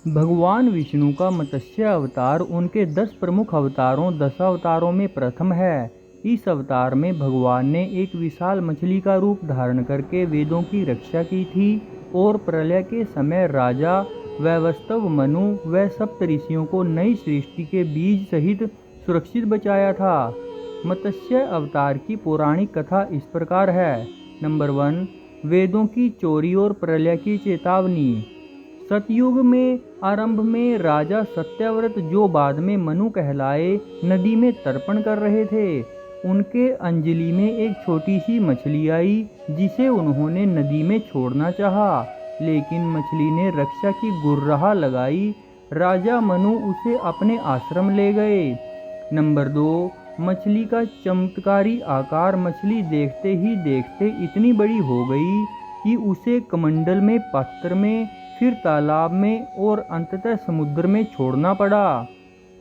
भगवान विष्णु का मत्स्य अवतार उनके 10 प्रमुख अवतारों दशावतारों में प्रथम है। इस अवतार में भगवान ने एक विशाल मछली का रूप धारण करके वेदों की रक्षा की थी और प्रलय के समय राजा वैवस्वत मनु व सप्तऋषियों को नई सृष्टि के बीज सहित सुरक्षित बचाया था। मत्स्य अवतार की पौराणिक कथा इस प्रकार है। नंबर 1, वेदों की चोरी और प्रलय की चेतावनी। सतयुग में आरंभ में राजा सत्यव्रत, जो बाद में मनु कहलाए, नदी में तर्पण कर रहे थे। उनके अंजलि में एक छोटी सी मछली आई जिसे उन्होंने नदी में छोड़ना चाहा, लेकिन मछली ने रक्षा की गुर्राह लगाई। राजा मनु उसे अपने आश्रम ले गए। नंबर 2, मछली का चमत्कारी आकार। मछली देखते ही देखते इतनी बड़ी हो गई कि उसे कमंडल में, पात्र में, फिर तालाब में और अंततः समुद्र में छोड़ना पड़ा।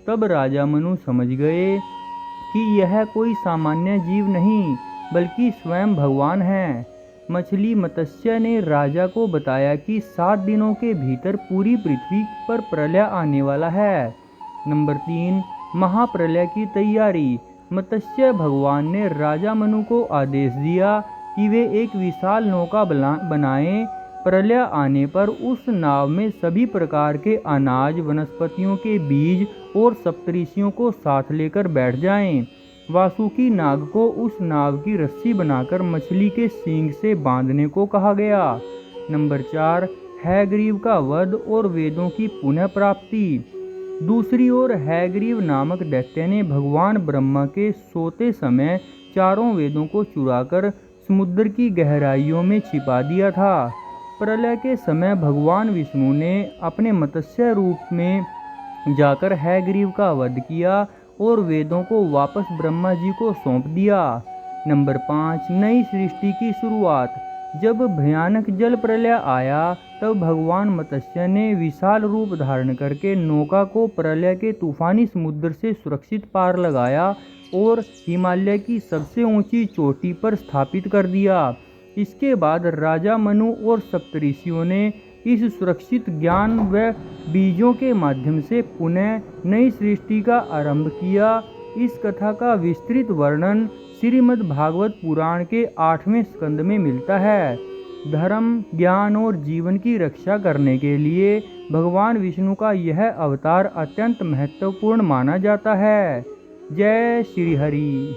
तब राजा मनु समझ गए कि यह कोई सामान्य जीव नहीं बल्कि स्वयं भगवान है। मछली मत्स्य ने राजा को बताया कि 7 दिनों के भीतर पूरी पृथ्वी पर प्रलय आने वाला है। नंबर 3, महाप्रलय की तैयारी। मत्स्य भगवान ने राजा मनु को आदेश दिया कि वे एक विशाल नौका बनाएं। प्रलय आने पर उस नाव में सभी प्रकार के अनाज, वनस्पतियों के बीज और सप्तऋषियों को साथ लेकर बैठ जाएं। वासुकी नाग को उस नाव की रस्सी बनाकर मछली के सींग से बांधने को कहा गया। नंबर 4, हैग्रीव का वध और वेदों की पुनः प्राप्ति। दूसरी ओर हैग्रीव नामक दैत्य ने भगवान ब्रह्मा के सोते समय चारों वेदों को चुराकर समुद्र की गहराइयों में छिपा दिया था। प्रलय के समय भगवान विष्णु ने अपने मत्स्य रूप में जाकर हैग्रीव का वध किया और वेदों को वापस ब्रह्मा जी को सौंप दिया। नंबर 5, नई सृष्टि की शुरुआत। जब भयानक जल प्रलय आया तब भगवान मत्स्य ने विशाल रूप धारण करके नौका को प्रलय के तूफानी समुद्र से सुरक्षित पार लगाया और हिमालय की सबसे ऊंची चोटी पर स्थापित कर दिया। इसके बाद राजा मनु और सप्तऋषियों ने इस सुरक्षित ज्ञान व बीजों के माध्यम से पुनः नई सृष्टि का आरंभ किया। इस कथा का विस्तृत वर्णन श्रीमद् भागवत पुराण के 8वें स्कंद में मिलता है। धर्म, ज्ञान और जीवन की रक्षा करने के लिए भगवान विष्णु का यह अवतार अत्यंत महत्वपूर्ण माना जाता है। जय श्री हरि।